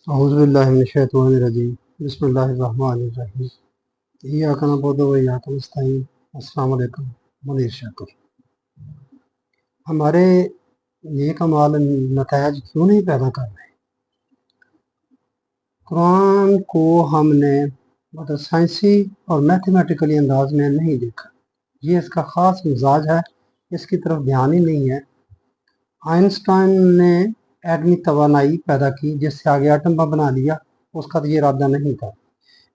اعوذ باللہ من الشیطان الرجیم بسم اللہ الرحمن الرحیم ایاک نعبد و ایاک نستعین السلام علیکم منیر شاکر ہمارے نیک اعمال نتائج کیوں نہیں پیدا کر رہے؟ قرآن کو ہم نے سائنسی اور میتھمیٹیکلی انداز میں نہیں دیکھا، یہ اس کا خاص مزاج ہے، اس کی طرف دھیان ہی نہیں ہے۔ آئنسٹائن نے ایٹمی توانائی پیدا کی، جس سے آگے ایٹم بم بنا لیا، اس کا تو یہ ارادہ نہیں تھا۔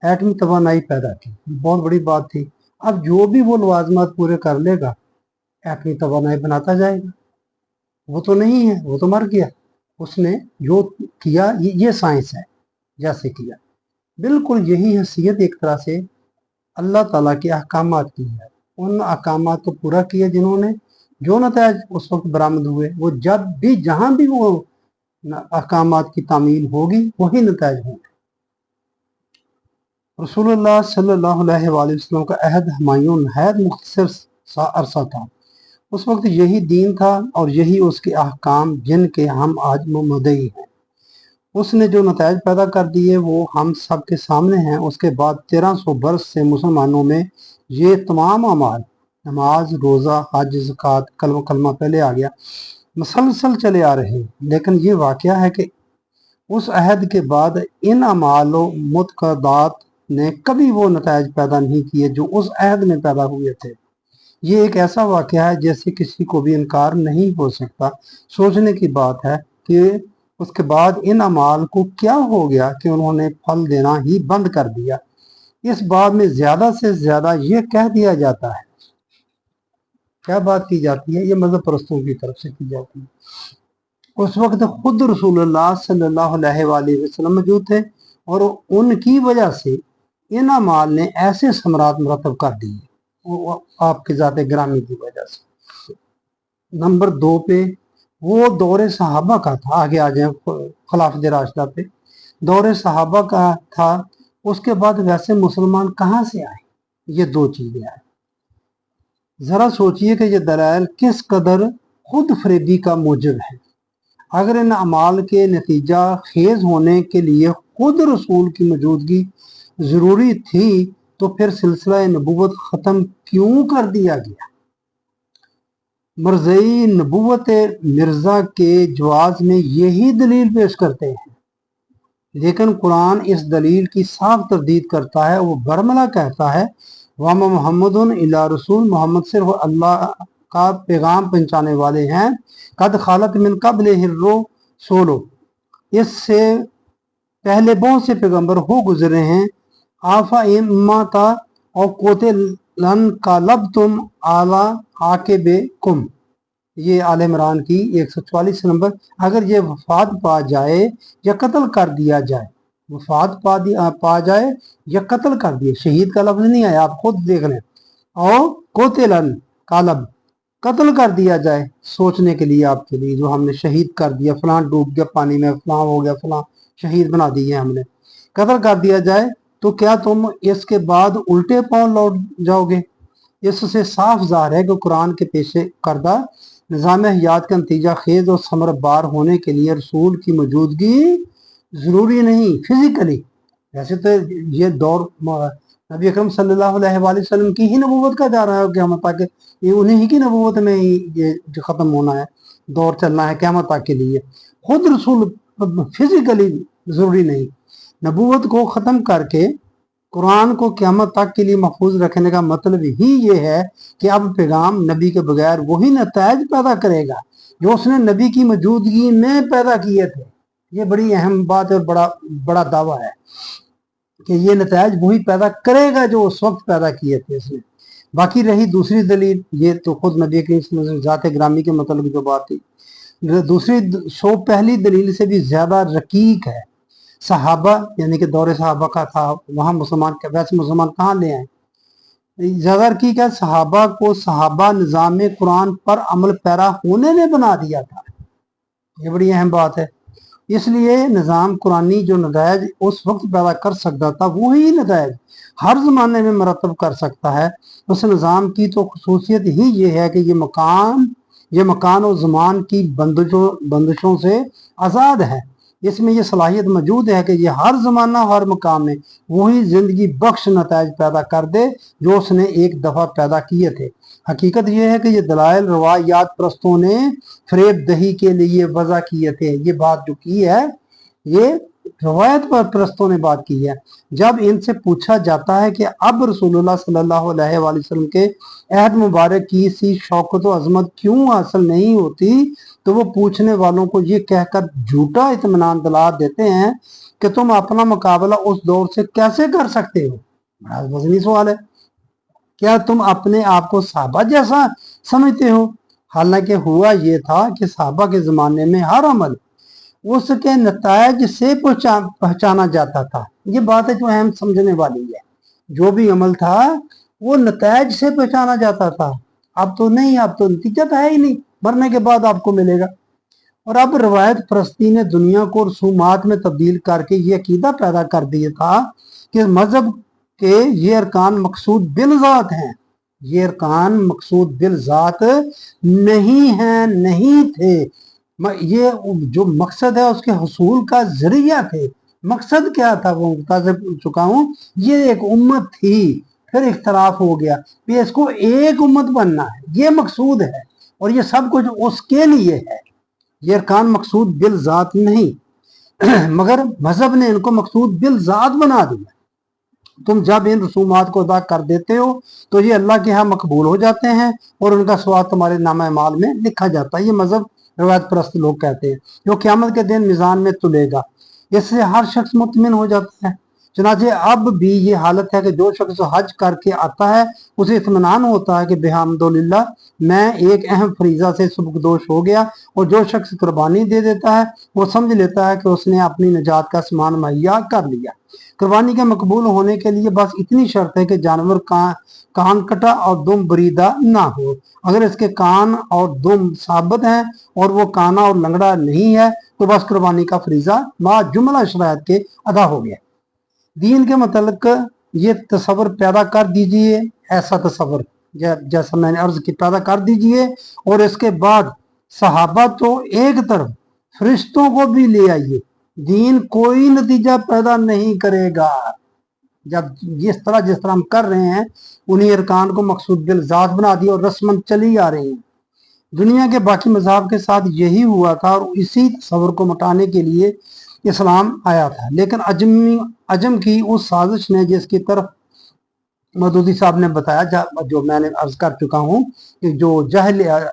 ایٹمی توانائی پیدا کی، بہت بڑی بات تھی۔ اب جو بھی وہ لوازمات پورے کر لے گا، ایٹمی توانائی بناتا جائے گا۔ وہ تو نہیں ہے، وہ تو مر گیا۔ اس نے جو کیا یہ سائنس ہے، جیسے کیا بالکل یہی حیثیت ایک طرح سے اللہ تعالیٰ کے احکامات کی ہے۔ ان احکامات کو پورا کیا جنہوں نے، جو نتائج اس وقت برآمد ہوئے، وہ جب بھی جہاں بھی وہ احکامات کی تعمیل ہوگی وہی نتائج ہوں گے۔ رسول اللہ صلی اللہ علیہ وآلہ وسلم کا عہد ہمایوں نہایت مختصر سا عرصہ تھا۔ اس وقت یہی دین تھا اور یہی اس کے احکام جن کے ہم آج مدعی ہیں۔ اس نے جو نتائج پیدا کر دیے وہ ہم سب کے سامنے ہیں۔ اس کے بعد 1300 برس سے مسلمانوں میں یہ تمام اعمال، نماز، روزہ، حج، زکوٰۃ، کلمہ پہلے آ گیا، مسلسل چلے آ رہے ہیں۔ لیکن یہ واقعہ ہے کہ اس عہد کے بعد ان اعمال و متقدات نے کبھی وہ نتائج پیدا نہیں کیے جو اس عہد میں پیدا ہوئے تھے۔ یہ ایک ایسا واقعہ ہے جیسے کسی کو بھی انکار نہیں ہو سکتا۔ سوچنے کی بات ہے کہ اس کے بعد ان اعمال کو کیا ہو گیا کہ انہوں نے پھل دینا ہی بند کر دیا۔ اس بات میں زیادہ سے زیادہ یہ کہہ دیا جاتا ہے، کیا بات کی جاتی ہے، یہ مذہب پرستوں کی طرف سے کی جاتی ہے۔ اس وقت خود رسول اللہ صلی اللہ علیہ وآلہ وسلم موجود تھے اور ان کی وجہ سے ان اعمال نے ایسے ثمرات مرتب کر دیے، آپ کے ذات گرامی کی وجہ سے۔ نمبر 2 پہ وہ دور صحابہ کا تھا، آگے آ جائیں خلافت راشدہ پہ، دور صحابہ کا تھا۔ اس کے بعد ویسے مسلمان کہاں سے آئے؟ یہ 2 چیزیں آئیں۔ ذرا سوچئے کہ یہ دلائل کس قدر خود فریبی کا موجب ہے۔ اگر ان اعمال کے نتیجہ خیز ہونے کے لیے خود رسول کی موجودگی ضروری تھی تو پھر سلسلہ نبوت ختم کیوں کر دیا گیا؟ مرزئی نبوت مرزا کے جواز میں یہی دلیل پیش کرتے ہیں، لیکن قرآن اس دلیل کی صاف تردید کرتا ہے۔ وہ برملا کہتا ہے وَمَا مُحَمَّدٌ إِلَّا رسول، محمد صرف اللہ کا پیغام پہنچانے والے ہیں۔ قد خالت من قبلہ الرسول، اس سے پہلے بہت سے پیغمبر ہو گزرے ہیں۔ آفَإِن مَاتَ أَوْ قُتِلَ انقلبتم علی عاقبیکم، یہ آل عمران کی 144 نمبر۔ اگر یہ وفات پا جائے یا قتل کر دیا جائے، وفات پا جائے یا قتل کر دیا، شہید کا لفظ نہیں آیا، آپ خود دیکھ لیں۔ اور قتل انقلب، قتل کر دیا جائے، سوچنے کے لیے آپ کے لیے، جو ہم نے شہید کر دیا، فلاں ڈوب گیا پانی میں، فلاں ہو گیا، فلاں شہید بنا دیے ہم نے، قتل کر دیا جائے تو کیا تم اس کے بعد الٹے پاؤں لوٹ جاؤ گے؟ اس سے صاف ظاہر ہے کہ قرآن کے پیش کردہ نظام حیات کا نتیجہ خیز اور ثمر بار ہونے کے لیے رسول کی موجودگی ضروری نہیں فزیکلی۔ ویسے تو یہ دور نبی اکرم صلی اللہ علیہ وآلہ وسلم کی ہی نبوت کا جا رہا ہے قیامت تک، یہ انہیں ہی کی نبوت میں ہی یہ ختم ہونا ہے، دور چلنا ہے قیامت تک کے لیے۔ خود رسول فزیکلی ضروری نہیں۔ نبوت کو ختم کر کے قرآن کو قیامت تک کے لیے محفوظ رکھنے کا مطلب ہی یہ ہے کہ اب پیغام نبی کے بغیر وہی نتائج پیدا کرے گا جو اس نے نبی کی موجودگی میں پیدا کیے تھے۔ یہ بڑی اہم بات اور بڑا دعویٰ ہے کہ یہ نتائج وہی پیدا کرے گا جو اس وقت پیدا کیے تھے اس نے۔ باقی رہی دوسری دلیل، یہ تو خود نبی کی ذات گرامی کے مطلب جو بات تھی۔ دوسری پہلی دلیل سے بھی زیادہ رقیق ہے۔ صحابہ یعنی کہ دور صحابہ کا تھا، وہاں مسلمان، ویسے مسلمان کہاں لے آئے؟ زیادہ رقیق ہے، صحابہ کو صحابہ نظام قرآن پر عمل پیرا ہونے نے بنا دیا تھا۔ یہ بڑی اہم بات ہے۔ اس لیے نظام قرآنی جو نتائج اس وقت پیدا کر سکتا تھا وہی نتائج ہر زمانے میں مرتب کر سکتا ہے۔ اس نظام کی تو خصوصیت ہی یہ ہے کہ یہ مکان و زمان کی بندشوں سے آزاد ہے۔ इसमें ये सलाहियत मौजूद है कि ये हर जमाना हर मकाम में वही जिंदगी बख्श नताइज पैदा कर दे जो उसने एक दफा पैदा किए थे। हकीकत यह है कि ये दलाइल रवायात परस्तों ने फरेब दही के लिए वजह किए थे। ये बात जो की है ये रवायत पर परस्तों ने बात की है। जब इनसे पूछा जाता है कि अब रसूलुल्लाह सल्लल्लाहु अलैहि वसल्लम के अहद मुबारक की सी शौकत व अजमत क्यों हासिल नहीं होती, तो वो पूछने वालों को ये कहकर झूठा इत्मीनान दिला देते हैं कि तुम अपना मुकाबला उस दौर से कैसे कर सकते हो। बड़ा वजनी सवाल है। क्या तुम अपने आप को सहाबा जैसा समझते हो? हालांकि हुआ ये था कि सहाबा के जमाने में हर अमल उसके नतायज से पहचाना जाता था। ये बात है जो अहम समझने वाली है। जो भी अमल था वो नतायज से पहचाना जाता था। अब तो नहीं, अब तो नतीजा तो है ही नहीं, मरने के बाद आपको मिलेगा। और अब रवायत परस्ती ने दुनिया को रसूमात में तब्दील करके ये अकीदा पैदा कर दिया था कि मजहब के ये अरकान मकसूद बिल ज़ात हैं। ये अरकान मकसूद बिल ज़ात नहीं है, नहीं थे। ये जो मकसद है उसके हसूल का जरिया थे। मकसद क्या था वो बता चुका हूं। ये एक उम्मत थी, फिर इख्तलाफ हो गया, फिर इसको एक उम्मत बनना है, ये मकसूद है और ये सब कुछ उसके लिए है। ये अरकान मकसूद बिल ज़ात नहीं मगर मजहब ने इनको मकसूद बिल ज़ात बना दिया। तुम जब इन रसूमात को अदा कर देते हो तो ये अल्लाह के यहाँ मकबूल हो जाते हैं और उनका स्वाब तुम्हारे नामा माल में लिखा जाता है। ये मजहब रवायत परस्त लोग कहते हैं, जो क़यामत के दिन मिजान में तुलेगा। इससे हर शख्स मुतमिन हो जाता है। चुनाचे अब भी ये हालत है कि जो शख्स हज करके आता है उसे इत्मीनान होता है कि बेहमदुलिल्लाह मैं एक अहम फरीजा से सुबकदोश हो गया। और जो शख्स कुर्बानी दे देता है वो समझ लेता है कि उसने अपनी निजात का सामान मुहैया कर लिया। कुर्बानी के मकबूल होने के लिए बस इतनी शर्त है कि जानवर कान कटा और दुम बरीदा ना हो। अगर इसके कान और दुम साबित हैं और वो काना और लंगड़ा नहीं है तो बस कुर्बानी का फरीजा मा जुमला शरायत के अदा हो गया। दीन के मतलब ये तस्वर पैदा कर दीजिए, ऐसा तस्वर जैसा मैंने अर्ज की पैदा कर दीजिए। और इसके बाद सहाबा तो एक तरफ, फरिश्तों को भी ले आइए। दीन कोई नतीजा पैदा नहीं करेगा जब जिस तरह हम कर रहे हैं उन्हीं अरकान को मकसूद बिल ज़ात बना दिया और रस्मन चली आ रही है। दुनिया के बाकी मज़ाहब के साथ यही हुआ था और इसी तस्वर को मिटाने के लिए इस्लाम आया था। लेकिन अजम की उस साजिश ने, जिसकी तरफ मदूदी साहब ने बताया, जो मैंने अर्ज कर चुका हूँ कि जो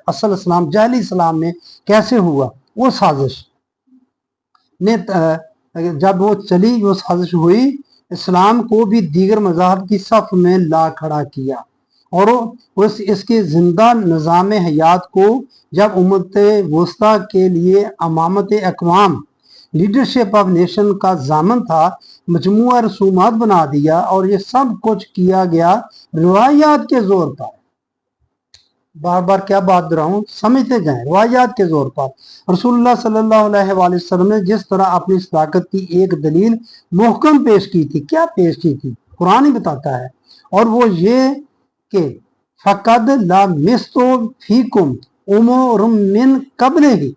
असल इस्लाम जहली इस्लाम में कैसे हुआ, वो साजिश ने जब वो चली, वो साजिश हुई, इस्लाम को भी दीगर मज़ाहब की सफ में ला खड़ा किया और इसके जिंदा निज़ाम हयात को जब उम्मत वस्ता के लिए अमामत अक़वाम, लीडरशिप ऑफ नेशन का जामन था, मजमुआ रसूमात बना दिया। और ये सब कुछ किया गया रवायात के जोर पर। बार बार क्या बात दोहराऊं, समझते जाएं। रवायात के जोर पर रसूलुल्लाह सल्लल्लाहु अलैहि वसल्लम ने जिस तरह अपनी सदाकत की एक दलील मुहकम पेश की थी, क्या पेश की थी, कुरान ही बताता है। और वो ये कि फ़क़द ला मिस्तो फीकुम उमरुम मिन क़ब्लिही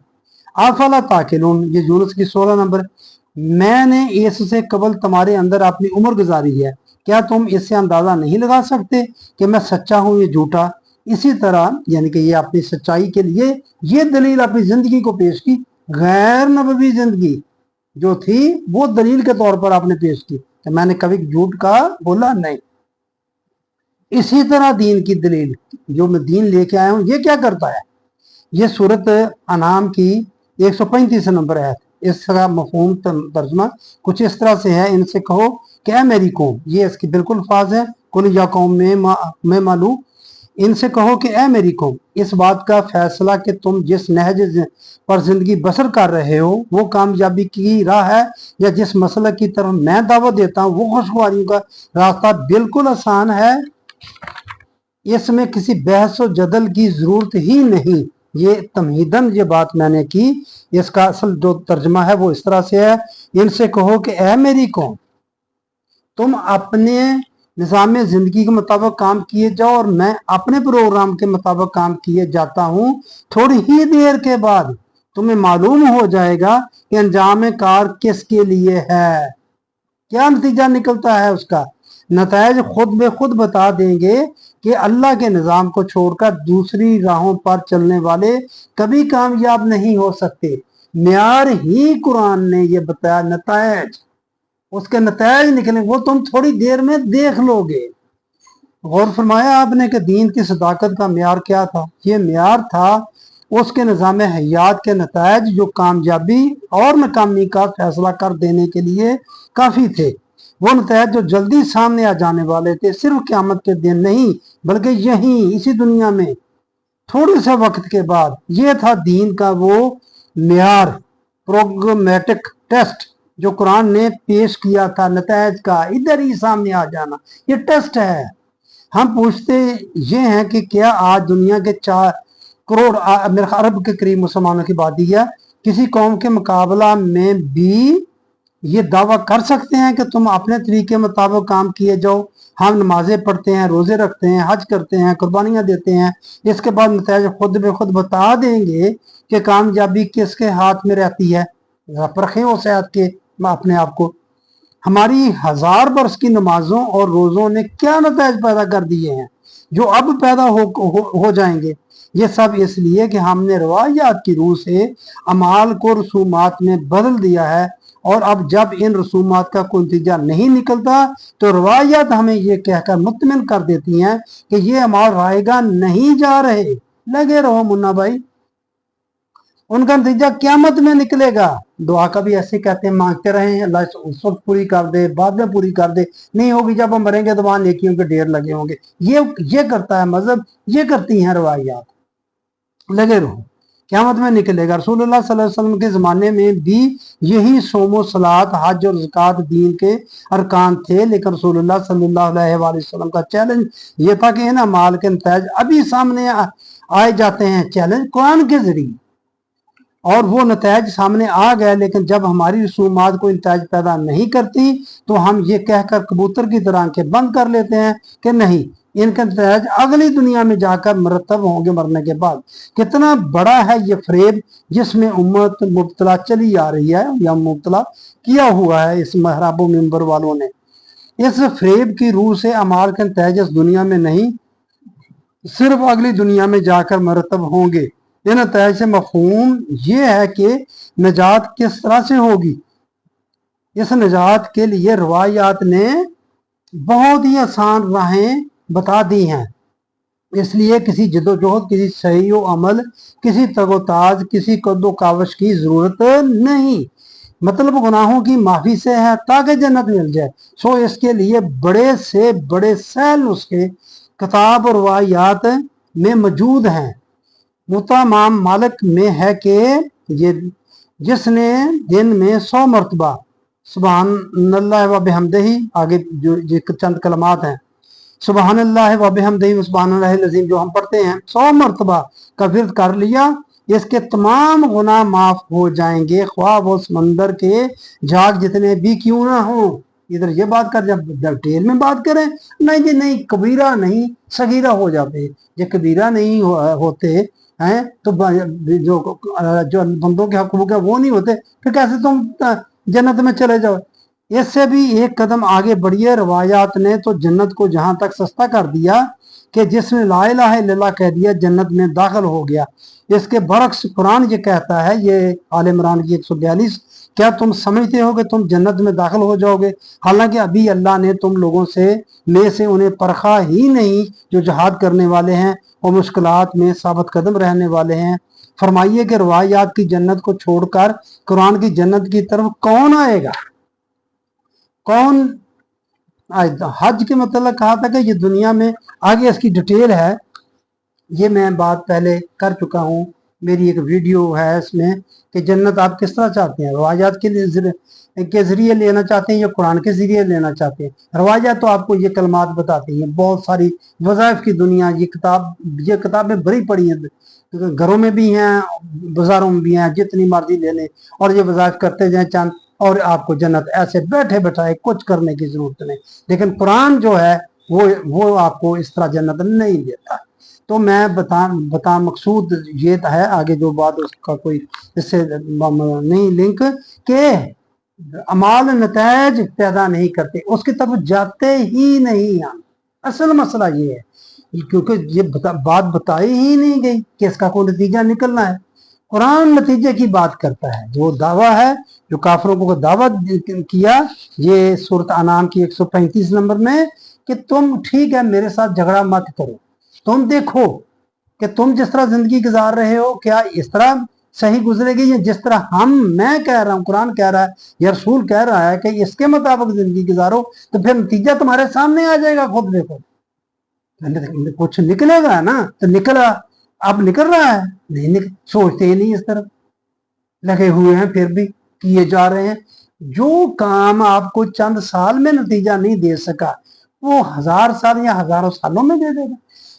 अफ़ला ताक़िलून, ये यूनुस की 16 नंबर। मैंने इससे कबल तुम्हारे अंदर अपनी उम्र गुजारी है, क्या तुम इससे अंदाजा नहीं लगा सकते कि मैं सच्चा हूं ये झूठा। इसी तरह यानी कि ये अपनी सच्चाई के लिए ये दलील अपनी जिंदगी को पेश की। गैर नबवी जिंदगी जो थी वो दलील के तौर पर आपने पेश की कि मैंने कभी झूठ का बोला नहीं। इसी तरह दीन की दलील जो मैं दीन लेके आया हूं, ये क्या करता है। ये सूरत अनाम की 135 नंबर है। इसका मफहूम तर्जुमा कुछ इस तरह से है, इनसे कहो कि ऐ मेरी कौम, ये इसकी बिल्कुल फाज है, कुल या कौम में मालूम, इनसे कहो कि ऐ मेरी कौम, इस बात का फैसला कि तुम जिस नहज पर जिंदगी बसर कर रहे हो वो कामयाबी की राह है या जिस मसला की तरफ मैं दावत देता हूँ वो खुशगवारियों का रास्ता बिल्कुल आसान है। इसमें किसी बहस व जदल की जरूरत ही नहीं। ये तमहीदन ये बात मैंने की, इसका असल जो तर्जमा है वो इस तरह से है, इनसे कहो कि ऐ मेरी कौम, तुम अपने निज़ाम जिंदगी के मुताबिक काम किए जाओ और मैं अपने प्रोग्राम के मुताबिक काम किए जाता हूँ। थोड़ी ही देर के बाद तुम्हें मालूम हो जाएगा कि अंजाम कार किसके लिए है, क्या नतीजा निकलता है उसका। नतायज खुद बे खुद बता देंगे कि अल्लाह के निज़ाम को छोड़कर दूसरी राहों पर चलने वाले कभी कामयाब नहीं हो सकते। म्यार ही कुरान ने ये बताया, नतायज, उसके नतायज निकले वो तुम थोड़ी देर में देख लोगे। गौर फरमाया आपने कि दीन की सदाकत का म्यार क्या था। ये म्यार था उसके निज़ाम हयात के नतायज जो कामयाबी और नाकामी का फैसला कर देने के लिए काफ़ी थे। वो नतायज जो जल्दी सामने आ जाने वाले थे, सिर्फ क़यामत के दिन नहीं बल्कि यहीं इसी दुनिया में थोड़े से वक्त के बाद। ये था दीन का वो म्यार, प्रोग्रामेटिक टेस्ट जो कुरान ने पेश किया था। नतायज का इधर ही सामने आ जाना, ये टेस्ट है। हम पूछते ये हैं कि क्या आज दुनिया के 4 करोड़ अरब के करीब मुसलमानों की आबादी है, किसी कौम के मुकाबला में भी ये दावा कर सकते हैं कि तुम अपने तरीके मुताबिक काम किए जाओ। हम नमाजें पढ़ते हैं, रोजे रखते हैं, हज करते हैं, कुर्बानियां देते हैं, इसके बाद नतीजे खुद बे खुद बता देंगे कि कामयाबी किसके हाथ में रहती है। परखें उस आयत के अपने आप को। हमारी 1000 बरस की नमाजों और रोज़ों ने क्या नतीजे पैदा कर दिए हैं जो अब पैदा हो जाएंगे। ये सब इसलिए कि हमने रवायात की रूह से अमाल को रसूमात में बदल दिया है, और अब जब इन रसूमात का कोई नतीजा नहीं निकलता तो रवायात हमें ये कहकर मुतमिन कर देती हैं कि ये अमाल रायगा नहीं जा रहे। लगे रहो मुन्ना भाई, उनका नतीजा क़यामत में निकलेगा। दुआ का भी ऐसे कहते हैं, मांगते रहे अल्लाह उस वक्त पूरी कर दे, बाद में पूरी कर दे। नहीं होगी जब हम मरेंगे तो वहां नेकियों के ढेर लगे होंगे। ये करता है मजहब, ये करती हैं रवायात। लगे रहो, क़यामत में निकलेगा। रसूलुल्लाह सल्लल्लाहु अलैहि वसल्लम के ज़माने में भी यही सोमो सलात, हज और ज़कात दीन के अरकान थे, लेकिन रसूलुल्लाह सल्लल्लाहु अलैहि वसल्लम का चैलेंज ये था कि इन अमाल के नतीजे अभी सामने आए जाते हैं, चैलेंज कुरान के जरिए, और वो नतीजे सामने आ गए। लेकिन जब हमारी रसूमात कोई नतीजे पैदा नहीं करती तो हम ये कहकर कबूतर की तरह आंखें बंद कर लेते हैं कि नहीं, इनके नतीजे अगली दुनिया में जाकर मरतब होंगे मरने के बाद। कितना बड़ा है ये फरेब जिसमें उम्मत मुब्तला चली आ रही है, या मुब्तला किया हुआ है इस महराब मिंबर वालों ने। इस फरेब की रूह से अमाल के नतीजे दुनिया में नहीं, सिर्फ अगली दुनिया में जाकर मरतब होंगे। इन नतीजे से मफहूम ये है कि निजात किस तरह से होगी। इस निजात के लिए रवायात ने बहुत ही आसान राहें बता दी हैं। इसलिए किसी जदोजहद, किसी सही अमल, किसी तगोताज, किसी कद्दो कावश की जरूरत नहीं। मतलब गुनाहों की माफी से है ताकि जन्नत मिल जाए। सो इसके लिए बड़े से बड़े सहल नुस्खे किताब और रवायात में मौजूद हैं। मुतामाम मालिक में है कि ये जिसने दिन में 100 मरतबा सुबहानल्लाह व बिहम्दिही, आगे जो चंद कलमात हैं, सुबहानल्लाह व बिहम्दिही सुबहानल्लाहिल अज़ीम जो हम पढ़ते हैं, 100 मरतबा का विर्द कर लिया, इसके तमाम गुनाह माफ हो जाएंगे, ख्वाह वो समंदर के झाग जितने भी क्यों ना हो। इधर ये बात कर, जब डिटेल में बात करें, नहीं जी नहीं, कबीरा नहीं सगीरा हो जाते। ये कबीरा नहीं होते हैं तो जो बंदों के हकूक है वो नहीं होते, फिर कैसे तुम जन्नत में चले जाओ। इससे भी एक कदम आगे बढ़िए। रवायात ने तो जन्नत को जहां तक सस्ता कर दिया कि जिसने ला इलाहा इल्लल्लाह कह दिया जन्नत में दाखिल हो गया। इसके बरक्स कुरान ये कहता है, ये आल इमरान की 142, क्या तुम समझते हो कि तुम जन्नत में दाखिल हो जाओगे, हालांकि अभी अल्लाह ने तुम लोगों से उन्हें परखा ही नहीं जो जहाद करने वाले हैं और मुश्किलात में साबित कदम रहने वाले हैं। फरमाइए कि रवायात की जन्नत को छोड़कर कुरान की जन्नत की तरफ कौन आएगा, कौन आएगा। हज के मतलब कहा था कि ये दुनिया में, आगे इसकी डिटेल है, ये मैं बात पहले कर चुका हूँ, मेरी एक वीडियो है इसमें कि जन्नत आप किस तरह चाहते हैं, रवायात के जरिए लेना चाहते हैं या कुरान के जरिए लेना चाहते हैं। रवायात तो आपको ये कलमात बताती हैं, बहुत सारी वज़ाइफ की दुनिया, ये किताबें भरी पड़ी हैं, घरों में भी हैं, बाजारों में भी हैं, जितनी मर्जी ले लें और ये वज़ाइफ करते जाएं चंद, और आपको जन्नत ऐसे बैठे बैठाए कुछ करने की जरूरत नहीं। लेकिन कुरान जो है वो आपको इस तरह जन्नत नहीं देता। تو میں بتا مقصود یہ ہے، آگے جو بات اس کا کوئی اس سے نہیں لنک، کہ اعمال نتائج پیدا نہیں کرتے، اس کی طرف جاتے ہی نہیں ہم۔ اصل مسئلہ یہ ہے کیونکہ یہ بات بتائی ہی نہیں گئی کہ اس کا کوئی نتیجہ نکلنا ہے۔ قرآن نتیجے کی بات کرتا ہے، جو دعویٰ ہے جو کافروں کو دعوت کیا یہ سورۃ انعام کی 135 نمبر میں، کہ تم ٹھیک ہے میرے ساتھ جھگڑا مت کرو، تم دیکھو کہ تم جس طرح زندگی گزار رہے ہو کیا اس طرح صحیح گزرے گی، یا جس طرح میں کہہ رہا ہوں، قرآن کہہ رہا ہے یا رسول کہہ رہا ہے کہ اس کے مطابق زندگی گزارو، تو پھر نتیجہ تمہارے سامنے آ جائے گا، خود دیکھو کچھ نکلے گا نا، تو نکلا، اب نکل رہا ہے نہیں، سوچتے ہی نہیں اس طرف، لگے ہوئے ہیں پھر بھی کیے جا رہے ہیں۔ جو کام آپ کو چند سال میں نتیجہ نہیں دے سکا وہ 1000 سال یا ہزاروں سالوں میں دے دے گا۔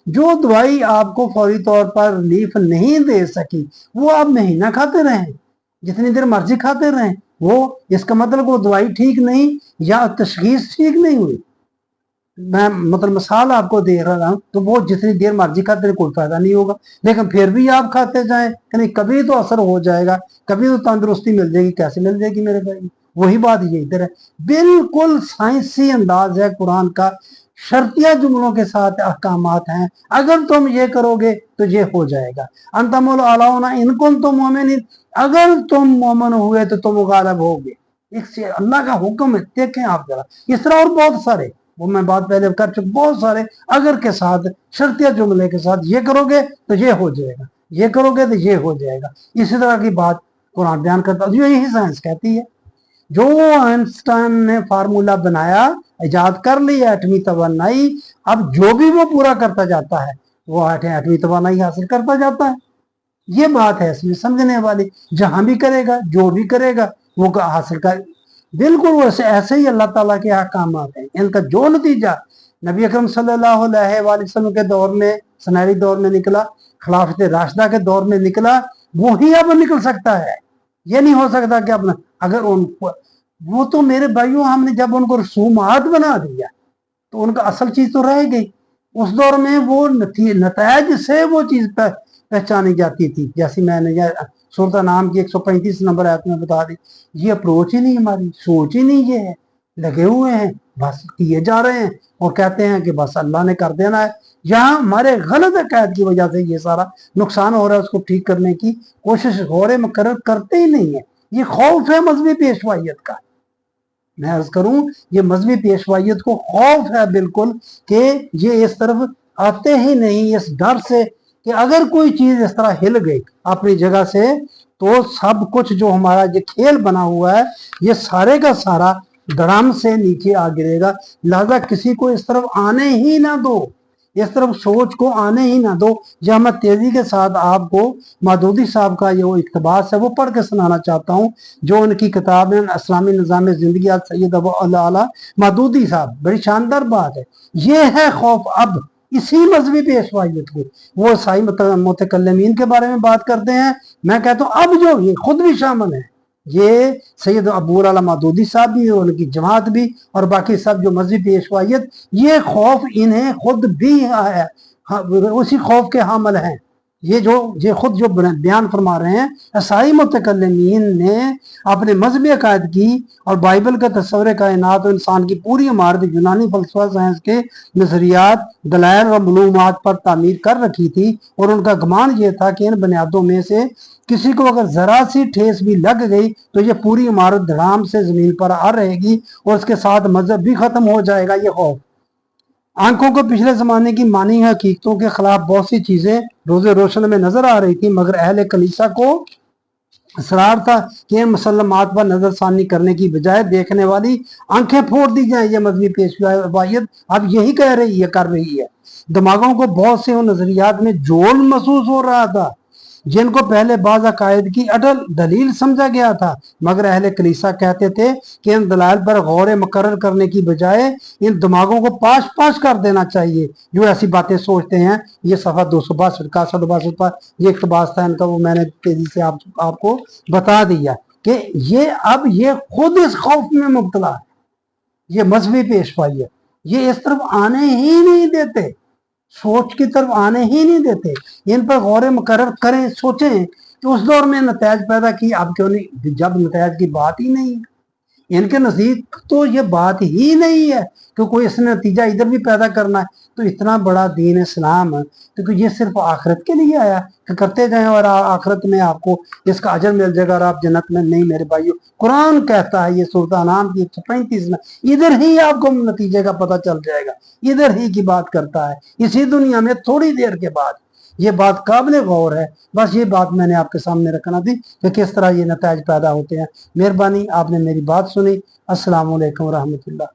جو دوائی آپ کو فوری طور پر ریلیف نہیں دے سکی وہ آپ مہینہ کھاتے رہیں، جتنی دیر مرضی کھاتے رہیں، وہ اس کا مطلب وہ دوائی ٹھیک نہیں یا تشخیص ٹھیک نہیں ہوئی۔ میں مثال آپ کو دے رہا ہوں، تو وہ جتنی دیر مرضی کھاتے رہیں کوئی فائدہ نہیں ہوگا، لیکن پھر بھی آپ کھاتے جائیں کہ نہیں کبھی تو اثر ہو جائے گا، کبھی تو تندرستی مل جائے گی۔ کیسے مل جائے گی میرے بھائی؟ وہی بات یہ ادھر ہے، بالکل سائنسی انداز ہے قرآن کا، شرطیہ جملوں کے ساتھ احکامات ہیں، اگر تم یہ کرو گے تو یہ ہو جائے گا۔ انتم الاعلون ان کنتم مؤمنین، اگر تم مومن ہوئے تو تم غالب ہوگے۔ اللہ کا حکم ہے، دیکھیں آپ ذرا، اس طرح اور بہت سارے، وہ میں بات پہلے کر چکا، بہت سارے اگر کے ساتھ، شرطیہ جملے کے ساتھ، یہ کرو گے تو یہ ہو جائے گا، یہ کرو گے تو یہ ہو جائے گا، اسی طرح کی بات قرآن بیان کرتا ہے۔ یہی سائنس کہتی ہے، جو آئنسٹائن نے فارمولا بنایا، ایجاد کر لیا ایٹمی توانائی، اب جو بھی وہ پورا کرتا جاتا ہے وہ ایٹمی توانائی حاصل کرتا جاتا ہے۔ یہ بات ہے اس میں سمجھنے والی، جہاں بھی کرے گا جو بھی کرے گا وہ حاصل کر، بالکل ایسے ہی اللہ تعالیٰ کے احکامات ہیں، ان کا جو نتیجہ نبی اکرم صلی اللہ علیہ وآلہ وسلم کے دور میں، سنہری دور میں نکلا، خلافت راشدہ کے دور میں نکلا، وہی اب نکل سکتا ہے۔ یہ نہیں ہو سکتا کہ اپنا، اگر وہ تو میرے بھائیوں ہم نے جب ان کو رسومات بنا دیا تو ان کا اصل چیز تو رہ گئی۔ اس دور میں وہ نتائج سے وہ چیز پہچانی جاتی تھی، جیسی میں نے سورۃ انعام کی 135 نمبر آیت میں بتا دی۔ یہ اپروچ ہی نہیں، ہماری سوچ ہی نہیں، یہ ہے لگے ہوئے ہیں بس کیے جا رہے ہیں اور کہتے ہیں کہ بس اللہ نے کر دینا ہے۔ یہاں ہمارے غلط عقائد کی وجہ سے یہ سارا نقصان ہو رہا ہے، اس کو ٹھیک کرنے کی کوشش غور مقرر کرتے ہی نہیں ہے۔ یہ خوف ہے مذہبی پیشوائیت کا، میں عرض کروں یہ مذہبی پیشوائیت کو خوف ہے بالکل، کہ یہ اس طرف آتے ہی نہیں، اس ڈر سے کہ اگر کوئی چیز اس طرح ہل گئی اپنی جگہ سے تو سب کچھ جو ہمارا یہ کھیل بنا ہوا ہے یہ سارے کا سارا دڑم سے نیچے آ گرے گا۔ لہذا کسی کو اس طرف آنے ہی نہ دو، اس طرف سوچ کو آنے ہی نہ دو۔ جہاں میں تیزی کے ساتھ آپ کو مودودی صاحب کا یہ اقتباس ہے وہ پڑھ کے سنانا چاہتا ہوں، جو ان کی کتاب ہے اسلامی نظام زندگی سید ابو اعلیٰ مودودی صاحب، بڑی شاندار بات ہے۔ یہ ہے خوف اب اسی مذہبی پیشوائیت کو، وہ عیسائی متکلمین کے بارے میں بات کرتے ہیں، میں کہتا ہوں اب جو یہ خود بھی شامل ہیں، یہ سید ابو اعلیٰ مودودی صاحب بھی، ان کی جماعت بھی، اور باقی سب جو مذہبی پیشوائیت، یہ خوف انہیں خود بھی ہے، اسی خوف کے حامل ہیں۔ یہ خود جو بیان فرما رہے ہیں، عیسائی متکلمین نے اپنے مذہبی عقائد کی اور بائبل کا تصور کائنات و انسان کی پوری عمارت یونانی فلسفہ سائنس کے نظریات، دلائل اور معلومات پر تعمیر کر رکھی تھی، اور ان کا گمان یہ تھا کہ ان بنیادوں میں سے کسی کو اگر ذرا سی ٹھیس بھی لگ گئی تو یہ پوری عمارت دھڑام سے زمین پر آ رہے گی اور اس کے ساتھ مذہب بھی ختم ہو جائے گا۔ یہ خوف آنکھوں کو پچھلے زمانے کی مانی حقیقتوں کے خلاف بہت سی چیزیں روز روشن میں نظر آ رہی تھی، مگر اہل کلیسا کو اصرار تھا کہ ان مسلمات پر نظر ثانی کرنے کی بجائے دیکھنے والی آنکھیں پھوڑ دی جائیں۔ یہ مذہبی پیشوائیت اب یہی کر رہی ہے۔ دماغوں کو بہت سے ان نظریات میں جول محسوس ہو رہا تھا جن کو پہلے بعض عقائد کی اٹل دلیل سمجھا گیا تھا، مگر اہل کلیسا کہتے تھے کہ ان دلائل پر غور مقرر کرنے کی بجائے ان دماغوں کو پاش کر دینا چاہیے جو ایسی باتیں سوچتے ہیں۔ یہ صفحہ 262 پر یہ اقتباس تھا ان کا، وہ میں نے تیزی سے آپ کو بتا دیا کہ یہ خود اس خوف میں مبتلا ہے۔ یہ مذہبی پیشوائی ہے، یہ اس طرف آنے ہی نہیں دیتے۔ सोच की तरफ आने ही नहीं देते। इन पर गौर मुकर्रर करें, सोचें कि उस दौर में नतायज पैदा की, अब क्यों नहीं, जब नतायज की बात ही नहीं है। इनके नज़दीक तो ये बात ही नहीं है कि कोई इसने नतीजा इधर भी पैदा करना है। तो इतना बड़ा दीन इस्लाम, क्योंकि ये सिर्फ आखिरत के लिए आया कि करते जाएं और आखिरत में आपको इसका अजर मिल जाएगा और आप जन्नत में। नहीं मेरे भाइयों, कुरान कहता है, ये सूरत अनाम की 135 में, इधर ही आपको नतीजे का पता चल जाएगा, इधर ही की बात करता है, इसी दुनिया में थोड़ी देर के बाद। ये बात काबिल गौर है। बस ये बात मैंने आपके सामने रखना थी कि किस तरह ये नतायज पैदा होते हैं। मेहरबानी, आपने मेरी बात सुनी। अस्सलाम वालेकुम रहमतुल्लाह।